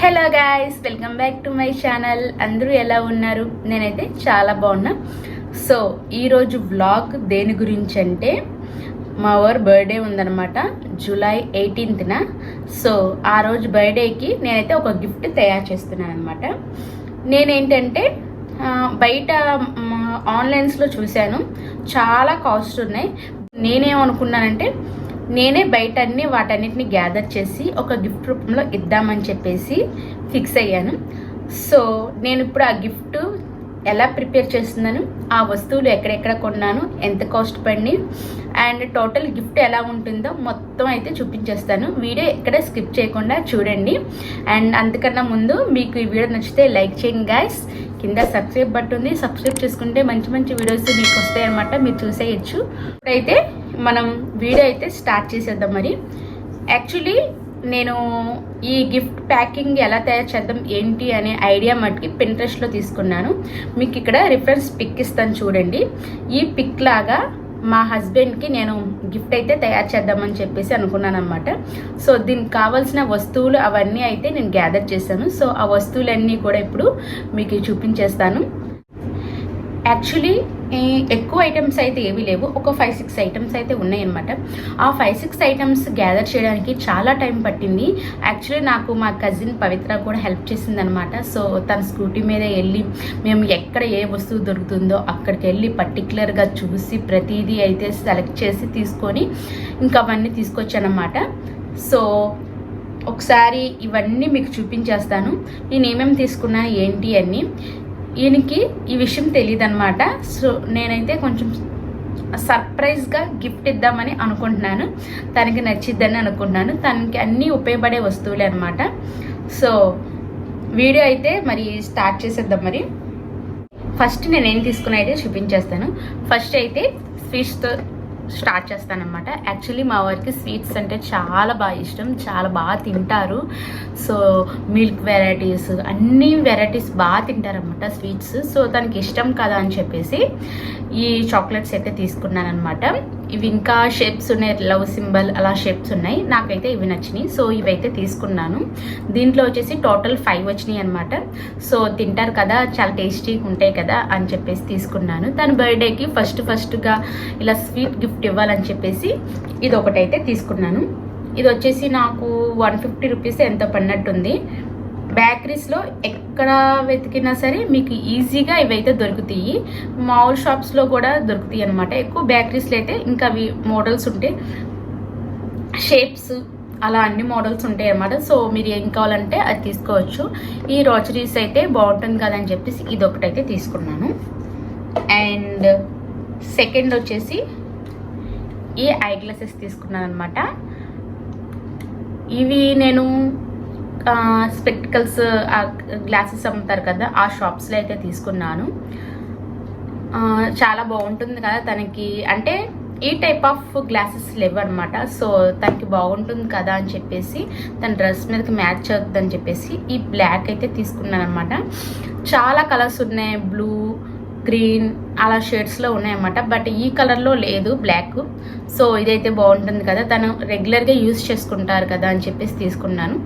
Hello guys, welcome back to my channel. అందరూ ఎలా ఉన్నారు? నేనైతే చాలా బాగున్నా. సో ఈరోజు వ్లాగ్ దేని గురించి అంటే, మా వారి బర్త్డే ఉందన్నమాట జూలై 18న. సో ఆ రోజు బర్త్డేకి నేనైతే ఒక గిఫ్ట్ తయారు చేస్తున్నాను అనమాట. నేనేంటంటే బయట ఆన్లైన్స్లో చూశాను, చాలా కాస్ట్ ఉన్నాయి. నేనేమనుకున్నానంటే నేనే బయట వాటన్నిటిని గ్యాదర్ చేసి ఒక గిఫ్ట్ రూపంలో ఇద్దామని చెప్పేసి ఫిక్స్ అయ్యాను. సో నేను ఇప్పుడు ఆ గిఫ్ట్ ఎలా ప్రిపేర్ చేస్తున్నాను, ఆ వస్తువులు ఎక్కడెక్కడ కొన్నాను, ఎంత కాస్ట్ పడి, అండ్ టోటల్ గిఫ్ట్ ఎలా ఉంటుందో మొత్తం అయితే చూపించేస్తాను. వీడియో ఎక్కడ స్కిప్ చేయకుండా చూడండి. అండ్ అంతకన్నా ముందు మీకు ఈ వీడియో నచ్చితే లైక్ చేయండి గైస్. కింద సబ్స్క్రైబ్ బటన్ ఉంది, సబ్స్క్రైబ్ చేసుకుంటే మంచి మంచి వీడియోస్ మీకు వస్తాయన్నమాట, మీరు చూసేయచ్చు. ఇప్పుడైతే మనం వీడియో అయితే స్టార్ట్ చేసేద్దాం. మరి యాక్చువల్లీ నేను ఈ గిఫ్ట్ ప్యాకింగ్ ఎలా తయారు చేద్దాం ఏంటి అనే ఐడియా మటుకి Pinterestలో తీసుకున్నాను. మీకు ఇక్కడ రిఫరెన్స్ పిక్ ఇస్తాను చూడండి. ఈ పిక్ లాగా మా హస్బెండ్కి నేను గిఫ్ట్ అయితే తయారు చేద్దామని చెప్పేసి అనుకున్నాను అనమాట. సో దీనికి కావాల్సిన వస్తువులు అవన్నీ అయితే నేను గ్యాదర్ చేశాను. సో ఆ వస్తువులన్నీ కూడా ఇప్పుడు మీకు చూపించేస్తాను. యాక్చువల్లీ ఎక్కువ ఐటమ్స్ అయితే ఏవి లేవు, ఒక 5-6 ఐటమ్స్ అయితే ఉన్నాయన్నమాట. ఆ 5-6 ఐటమ్స్ గ్యాదర్ చేయడానికి చాలా టైం పట్టింది. యాక్చువల్లీ నాకు మా కజిన్ పవిత్ర కూడా హెల్ప్ చేసింది అనమాట. సో తన స్కూటీ మీద వెళ్ళి మేము ఎక్కడ ఏ వస్తువు దొరుకుతుందో అక్కడికి వెళ్ళి పర్టికులర్గా చూసి ప్రతిదీ అయితే సెలెక్ట్ చేసి తీసుకొని ఇంకా అవన్నీ తీసుకొచ్చానమాట. సో ఒకసారి ఇవన్నీ మీకు చూపించేస్తాను, నేను ఏమేమి తీసుకున్నాను ఏంటి అని. ఈయనకి ఈ విషయం తెలియదు అనమాట. సో నేనైతే కొంచెం సర్ప్రైజ్గా గిఫ్ట్ ఇద్దామని అనుకుంటున్నాను, తనకి నచ్చిద్దని అనుకుంటున్నాను. తనకి అన్నీ ఉపయోగపడే వస్తువులే అనమాట. సో వీడియో అయితే మరి స్టార్ట్ చేసేద్దాం. మరి ఫస్ట్ నేనేం తీసుకున్నా అయితే చూపించేస్తాను. ఫస్ట్ అయితే స్వీట్స్తో స్టార్ట్ చేస్తానమాట. యాక్చువల్లీ మా వారికి స్వీట్స్ అంటే చాలా బాగా ఇష్టం, చాలా బాగా తింటారు. సో మిల్క్ వెరైటీస్ అన్ని వెరైటీస్ బాగా తింటారనమాట స్వీట్స్. సో తనకి ఇష్టం కదా అని చెప్పేసి ఈ చాక్లెట్స్ అయితే తీసుకున్నాను అనమాట. ఇవి ఇంకా షేప్స్ ఉన్నాయి, లవ్ సింబల్ అలా షేప్స్ ఉన్నాయి. నాకైతే ఇవి నచ్చినాయి, సో ఇవైతే తీసుకున్నాను. దీంట్లో వచ్చేసి టోటల్ 5 వచ్చినాయి అనమాట. సో తింటారు కదా, చాలా టేస్టీగా ఉంటాయి కదా అని చెప్పేసి తీసుకున్నాను. తన బర్త్డేకి ఫస్ట్గా ఇలా స్వీట్ గిఫ్ట్ ఇవ్వాలని చెప్పేసి ఇది ఒకటైతే తీసుకున్నాను. ఇది వచ్చేసి నాకు 150 రూపీస్ ఎంతో పడినట్టుంది. బేకరీస్లో ఎక్కడ వెతికినా సరే మీకు ఈజీగా ఇవైతే దొరుకుతాయి. మాల్ షాప్స్లో కూడా దొరుకుతాయి అనమాట. ఎక్కువ బేకరీస్లో అయితే ఇంకా అవి మోడల్స్ ఉంటాయి, షేప్స్ అలా అన్ని మోడల్స్ ఉంటాయి అన్నమాట. సో మీరు ఏం కావాలంటే అది తీసుకోవచ్చు. ఈ రోచరీస్ అయితే బాగుంటుంది కదా అని చెప్పేసి ఇది ఒకటైతే తీసుకున్నాను. అండ్ సెకండ్ వచ్చేసి ఈ ఐ గ్లాసెస్ తీసుకున్నాను అనమాట. ఇవి నేను స్పెక్టికల్స్ గ్లాసెస్ అమ్ముతారు కదా, ఆ షాప్స్లో అయితే తీసుకున్నాను. చాలా బాగుంటుంది కదా తనకి, అంటే ఈ టైప్ ఆఫ్ గ్లాసెస్ లేవు అనమాట. సో తనకి బాగుంటుంది కదా అని చెప్పేసి తన డ్రెస్ మీదకి మ్యాచ్ అవుతుందని చెప్పేసి ఈ బ్లాక్ అయితే తీసుకున్నాను అనమాట. చాలా కలర్స్ ఉన్నాయి, బ్లూ, గ్రీన్ అలా షేడ్స్లో ఉన్నాయన్నమాట. బట్ ఈ కలర్లో లేదు, బ్లాక్. సో ఇదైతే బాగుంటుంది కదా, తను రెగ్యులర్గా యూజ్ చేసుకుంటారు కదా అని చెప్పేసి తీసుకున్నాను.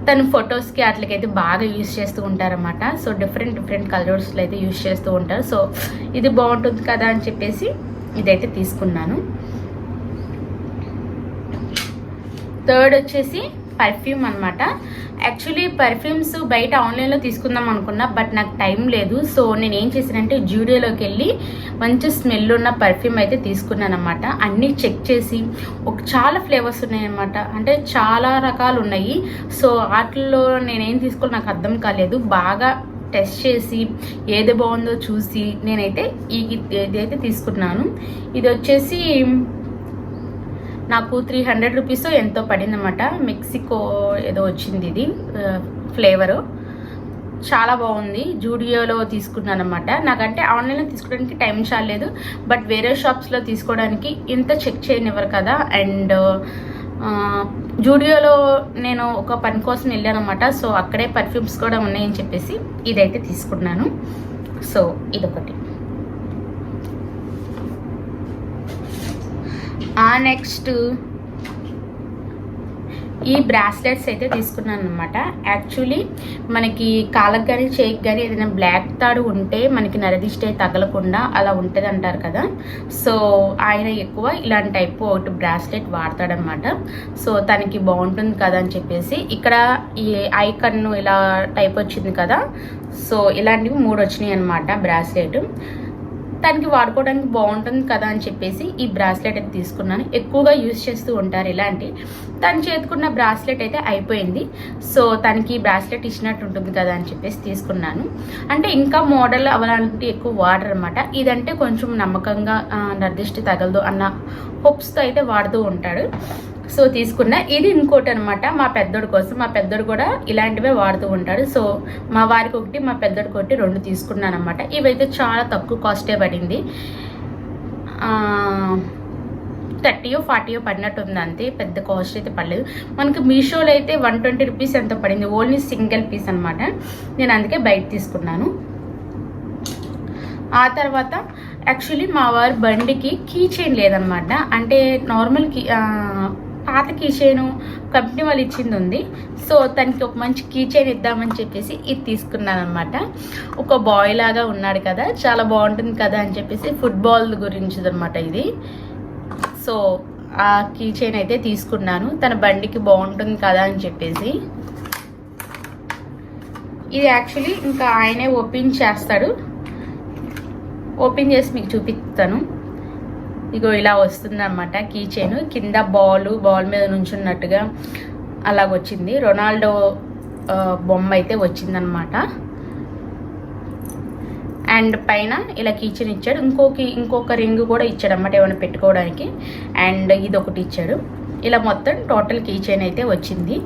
తను ఫొటోస్కి అట్లకైతే బాగా యూజ్ చేస్తూ ఉంటారన్నమాట. సో డిఫరెంట్ కలర్స్లో అయితే యూజ్ చేస్తూ ఉంటారు. సో ఇది బాగుంటుంది కదా అని చెప్పేసి ఇదైతే తీసుకున్నాను. థర్డ్ వచ్చేసి పర్ఫ్యూమ్ అనమాట. యాక్చువల్లీ పర్ఫ్యూమ్స్ బయట ఆన్లైన్లో తీసుకుందాం అనుకున్నా, బట్ నాకు టైం లేదు. సో నేను ఏం చేశానంటే జూడియోలోకి వెళ్ళి మంచి స్మెల్ ఉన్న పర్ఫ్యూమ్ అయితే తీసుకున్నాను అనమాట. అన్నీ చెక్ చేసి చాలా ఫ్లేవర్స్ ఉన్నాయి అనమాట, అంటే చాలా రకాలు ఉన్నాయి. సో వాటిల్లో నేనేం తీసుకోవాలి నాకు అర్థం కాలేదు. బాగా టెస్ట్ చేసి ఏది బాగుందో చూసి నేనైతే ఇదైతే తీసుకున్నాను. ఇది వచ్చేసి నాకు 300 రూపీస్ ఎంతో పడిందన్నమాట. మెక్సికో ఏదో వచ్చింది ఇది ఫ్లేవరు, చాలా బాగుంది. జూడియోలో తీసుకున్నాను అనమాట. నాకంటే ఆన్లైన్లో తీసుకోవడానికి టైం చాలేదు, బట్ వేరే షాప్స్లో తీసుకోవడానికి ఇంత చెక్ చేయనివ్వరు కదా. అండ్ జూడియోలో నేను ఒక పని కోసం వెళ్ళాను అనమాట. సో అక్కడే పర్ఫ్యూమ్స్ కూడా ఉన్నాయని చెప్పేసి ఇదైతే తీసుకున్నాను. సో ఇదొకటి. నెక్స్ట్ ఈ బ్రాస్లెట్స్ అయితే తీసుకున్నాను అనమాట. యాక్చువల్లీ మనకి కాళ్ళకి కానీ చేయికి కానీ ఏదైనా బ్లాక్ తాడు ఉంటే మనకి నరదిష్టి తగలకుండా అలా ఉంటుంది అంటారు కదా. సో ఆయన ఎక్కువ ఇలాంటి టైప్ ఒకటి బ్రాస్లెట్ వాడతాడనమాట. సో తనకి బాగుంటుంది కదా అని చెప్పేసి ఇక్కడ ఈ ఐ కన్ను ఇలా టైప్ వచ్చింది కదా. సో ఇలాంటివి 3 వచ్చినాయి అనమాట బ్రాస్లెట్. తనకి వాడుకోవడానికి బాగుంటుంది కదా అని చెప్పేసి ఈ బ్రాస్లెట్ అయితే తీసుకున్నాను. ఎక్కువగా యూజ్ చేస్తూ ఉంటారు ఇలాంటి. తన చేతుకున్న బ్రాస్లెట్ అయితే అయిపోయింది. సో తనకి బ్రాస్లెట్ ఇచ్చినట్టు ఉంటుంది కదా అని చెప్పేసి తీసుకున్నాను. అంటే ఇంకా మోడల్ అలాంటి ఎక్కువ వాడరు అనమాట. ఇదంటే కొంచెం నమ్మకంగా నిర్దిష్టి తగలదు అన్న హోప్స్తో అయితే వాడుతూ ఉంటాడు. సో తీసుకున్నా. ఇది ఇంకోటి అనమాట మా పెద్దోడి కోసం. మా పెద్దోడు కూడా ఇలాంటివే వాడుతూ ఉంటాడు. సో మా వారికి ఒకటి, మా పెద్దోడికి ఒకటి 2 తీసుకున్నాను అనమాట. ఇవైతే చాలా తక్కువ కాస్టే పడింది. 30-40 పడినట్టు ఉంది, అంతే. పెద్ద కాస్ట్ అయితే పడలేదు. మనకి మీషోలో అయితే 120 రూపీస్ ఎంత పడింది, ఓన్లీ సింగిల్ పీస్ అనమాట. నేను అందుకే బయట తీసుకున్నాను. ఆ తర్వాత యాక్చువల్లీ మా వారి బండికి కీ చైన్ లేదనమాట. అంటే నార్మల్ పాత కీ చైన్ కంపెనీ వాళ్ళు ఇచ్చింది ఉంది. సో తనకి ఒక మంచి కీ చైన్ ఇద్దామని చెప్పేసి ఇది తీసుకున్నాను అనమాట. ఒక బాయ్ లాగా ఉన్నాడు కదా, చాలా బాగుంటుంది కదా అని చెప్పేసి ఫుట్బాల్ గురించి అనమాట ఇది. సో ఆ కీ చైన్ అయితే తీసుకున్నాను, తన బండికి బాగుంటుంది కదా అని చెప్పేసి. ఇది యాక్చువల్లీ ఇంకా ఆయనే ఓపెన్ చేస్తాడు. ఓపెన్ చేసి మీకు చూపిస్తాను. ఇగో ఇలా వస్తుంది అనమాట కీ చైన్. కింద బాల్ మీద నుంచున్నట్టుగా అలాగొచ్చింది. రొనాల్డో బొమ్మ అయితే వచ్చిందనమాట. అండ్ పైన ఇలా కీ చైన్ ఇచ్చాడు. ఇంకొక రింగ్ కూడా ఇచ్చాడు అన్నమాట ఏమైనా పెట్టుకోవడానికి. అండ్ ఇది ఒకటి ఇచ్చాడు. ఇలా మొత్తం టోటల్ కీ చైన్ అయితే వచ్చింది.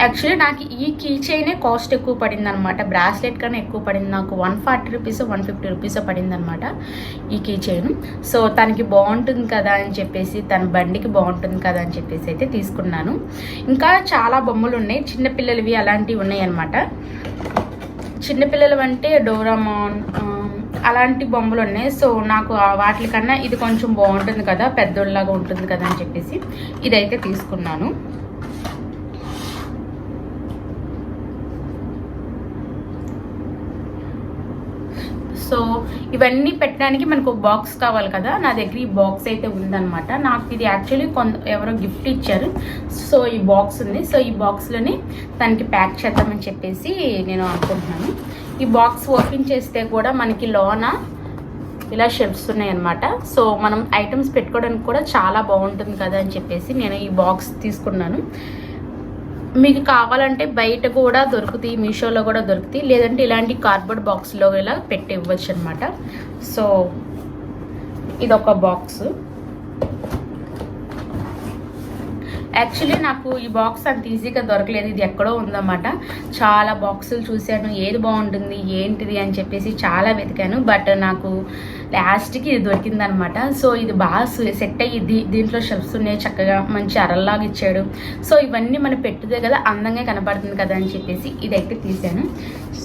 యాక్చువల్లీ నాకు ఈ కీ చైనే కాస్ట్ ఎక్కువ పడింది అనమాట. బ్రాస్లెట్ కన్నా ఎక్కువ పడింది. నాకు 140 రూపీస్ 150 రూపీస్ పడింది అనమాట ఈ కీ చైన్. సో తనకి బాగుంటుంది కదా అని చెప్పేసి, తన బండికి బాగుంటుంది కదా అని చెప్పేసి అయితే తీసుకున్నాను. ఇంకా చాలా బొమ్మలు ఉన్నాయి, చిన్నపిల్లలవి అలాంటివి ఉన్నాయి అనమాట. చిన్నపిల్లలు అంటే డోరామాన్ అలాంటి బొమ్మలు ఉన్నాయి. సో నాకు వాటికన్నా ఇది కొంచెం బాగుంటుంది కదా, పెద్దోళ్ళలాగా ఉంటుంది కదా అని చెప్పేసి ఇదైతే తీసుకున్నాను. సో ఇవన్నీ పెట్టడానికి మనకు ఒక బాక్స్ కావాలి కదా, నా దగ్గర ఈ బాక్స్ అయితే ఉందన్నమాట. నాకు ఇది యాక్చువల్లీ ఎవరో గిఫ్ట్ ఇచ్చారు. సో ఈ బాక్స్ ఉంది. సో ఈ బాక్స్లోనే తనకి ప్యాక్ చేద్దామని చెప్పేసి నేను అనుకుంటున్నాను. ఈ బాక్స్ ఓపెన్ చేస్తే కూడా మనకి లోన ఇలా షెల్ఫ్స్ ఉన్నాయి అనమాట. సో మనం ఐటమ్స్ పెట్టుకోవడానికి కూడా చాలా బాగుంటుంది కదా అని చెప్పేసి నేను ఈ బాక్స్ తీసుకున్నాను. మీకు కావాలంటే బయట కూడా దొరుకుతాయి, మీషోలో కూడా దొరుకుతాయి. లేదంటే ఇలాంటి కార్డ్బోర్డ్ బాక్స్లో ఇలా పెట్టి ఇవ్వచ్చు అనమాట. సో ఇదొక బాక్స్. యాక్చువల్లీ నాకు ఈ బాక్స్ అంత ఈజీగా దొరకలేదు, ఇది ఎక్కడో ఉందన్నమాట. చాలా బాక్సులు చూశాను, ఏది బాగుంటుంది ఏంటిది అని చెప్పేసి చాలా వెతికాను. బట్ నాకు లాస్ట్కి ఇది దొరికిందనమాట. సో ఇది బాగా సెట్ అయ్యి దీంట్లో షెల్ఫ్స్ ఉన్నాయి, చక్కగా మంచి అరల్లాగా ఇచ్చాడు. సో ఇవన్నీ మనం పెట్టుదే కదా, అందంగా కనపడుతుంది కదా అని చెప్పేసి ఇదైతే తీసాను.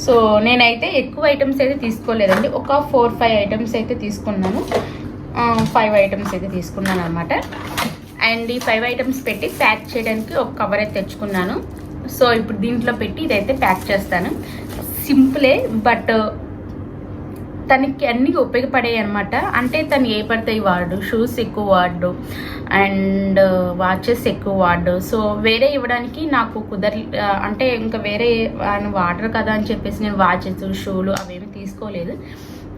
సో నేనైతే ఎక్కువ ఐటమ్స్ అయితే తీసుకోలేదండి, ఒక 4-5 ఐటమ్స్ అయితే తీసుకున్నాను. 5 ఐటమ్స్ అయితే తీసుకున్నాను అనమాట. అండ్ ఈ 5 ఐటమ్స్ పెట్టి ప్యాక్ చేయడానికి ఒక కవర్ అయితే తెచ్చుకున్నాను. సో ఇప్పుడు దీంట్లో పెట్టి ఇదైతే ప్యాక్ చేస్తాను. సింపులే, బట్ తనకి అన్నీ ఉపయోగపడాయి అనమాట. అంటే తను ఏ పడతాయి వాడు, షూస్ ఎక్కువ వాడు అండ్ వాచెస్ ఎక్కువ వాడు. సో వేరే ఇవ్వడానికి నాకు అంటే ఇంకా వేరే వాడరు కదా అని చెప్పేసి నేను వాచెస్ షూలు అవేమి తీసుకోలేదు.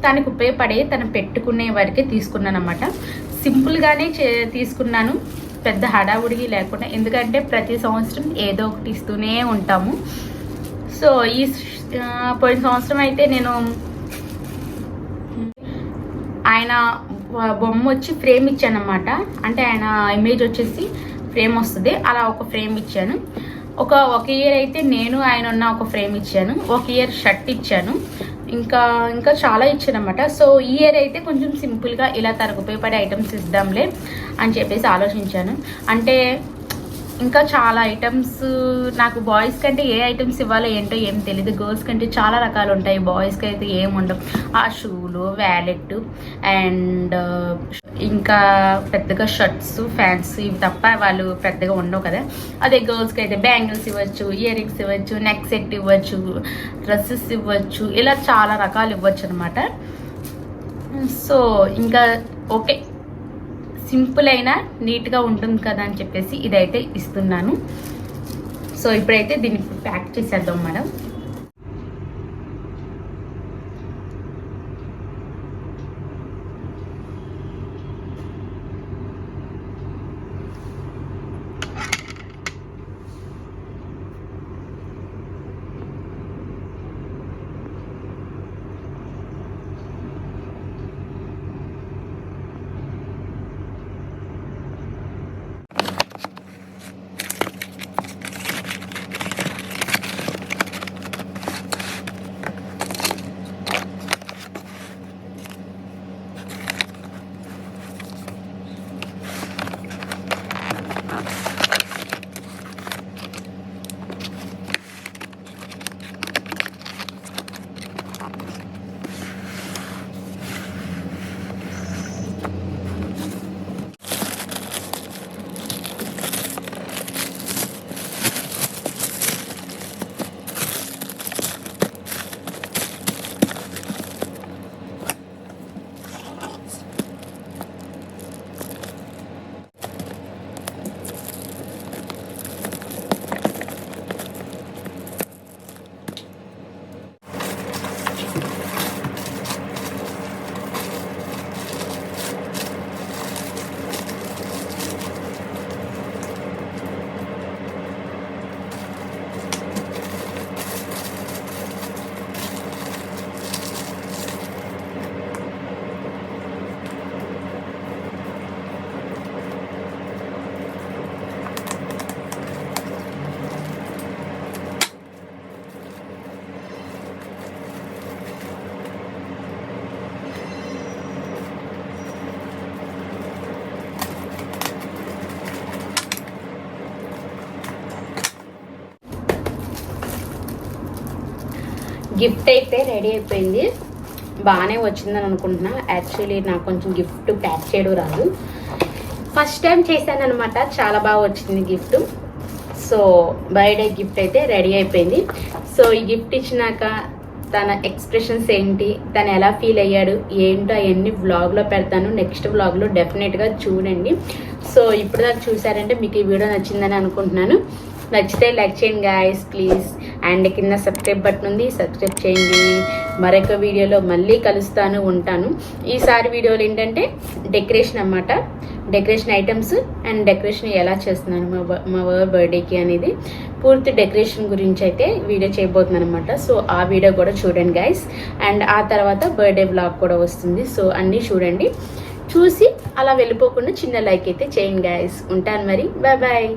తనకు ఉపయోగపడే తను పెట్టుకునే వరకే తీసుకున్నాను అనమాట. సింపుల్గానే తీసుకున్నాను, పెద్ద హడావుడికి లేకుండా. ఎందుకంటే ప్రతి సంవత్సరం ఏదో ఒకటి ఇస్తూనే ఉంటాము. సో ఈ పోయిన సంవత్సరం అయితే నేను ఆయన బొమ్మ వచ్చి ఫ్రేమ్ ఇచ్చాను అనమాట. అంటే ఆయన ఇమేజ్ వచ్చేసి ఫ్రేమ్ వస్తుంది, అలా ఒక ఫ్రేమ్ ఇచ్చాను. ఒక ఇయర్ అయితే నేను ఆయన ఉన్న ఒక ఫ్రేమ్ ఇచ్చాను, ఒక ఇయర్ షర్ట్ ఇచ్చాను, ఇంకా చాలా ఇచ్చాను అనమాట. సో ఈ ఇయర్ అయితే కొంచెం సింపుల్గా ఇలా తనకు ఉపయోగపడే ఐటమ్స్ ఇద్దాంలే అని చెప్పేసి ఆలోచించాను. అంటే ఇంకా చాలా ఐటమ్స్, నాకు బాయ్స్ కంటే ఏ ఐటమ్స్ ఇవ్వాలో ఏంటో ఏం తెలియదు. గర్ల్స్ కంటే చాలా రకాలు ఉంటాయి, బాయ్స్కి అయితే ఏం ఉండవు. ఆ షూలు, వ్యాలెట్ అండ్ ఇంకా పెద్దగా షర్ట్స్, ఫ్యాన్స్ ఇవి తప్ప వాళ్ళు పెద్దగా ఉండవు కదా. అదే గర్ల్స్కి అయితే బ్యాంగిల్స్ ఇవ్వచ్చు, ఇయర్ రింగ్స్ ఇవ్వచ్చు, నెక్ సెట్ ఇవ్వచ్చు, డ్రెస్సెస్ ఇవ్వచ్చు, ఇలా చాలా రకాలు ఇవ్వచ్చు అనమాట. సో ఇంకా ఓకే, సింపుల్ అయినా నీట్గా ఉంటుంది కదా అని చెప్పేసి ఇదైతే ఇస్తున్నాను. సో ఇప్పుడైతే దీన్ని ప్యాక్ చేసేద్దాం మేడం. గిఫ్ట్ అయితే రెడీ అయిపోయింది, బాగానే వచ్చిందని అనుకుంటున్నా. యాక్చువల్లీ నాకు కొంచెం గిఫ్ట్ ప్యాక్ చేయడం రాదు, ఫస్ట్ టైం చేశాను అనమాట. చాలా బాగా వచ్చింది గిఫ్ట్. సో బర్త్డే గిఫ్ట్ అయితే రెడీ అయిపోయింది. సో ఈ గిఫ్ట్ ఇచ్చినాక తన ఎక్స్ప్రెషన్స్ ఏంటి, తను ఎలా ఫీల్ అయ్యాడు ఏంటో అవన్నీ వ్లాగ్లో పెడతాను. నెక్స్ట్ వ్లాగ్లో డెఫినెట్గా చూడండి. సో ఇప్పుడు దాకా చూసారంటే మీకు ఈ వీడియో నచ్చిందని అనుకుంటున్నాను. నచ్చితే లైక్ చేయండి గాయస్ ప్లీజ్. అండ్ కింద సబ్స్క్రైబ్ బటన్ ఉంది, సబ్స్క్రైబ్ చేయండి. మరొక వీడియోలో మళ్ళీ ఉంటాను. ఈసారి వీడియోలు ఏంటంటే డెకరేషన్ అన్నమాట, డెకరేషన్ ఐటమ్స్ అండ్ డెకరేషన్ ఎలా చేస్తున్నాను మా బర్త్డేకి అనేది పూర్తి డెకరేషన్ గురించి అయితే వీడియో చేయబోతున్నాను అనమాట. సో ఆ వీడియో కూడా చూడండి గైస్. అండ్ ఆ తర్వాత బర్త్డే బ్లాగ్ కూడా వస్తుంది. సో అన్నీ చూడండి, చూసి అలా వెళ్ళిపోకుండా చిన్న లైక్ అయితే చేయండి గైస్. ఉంటాను మరి, బాయ్ బాయ్.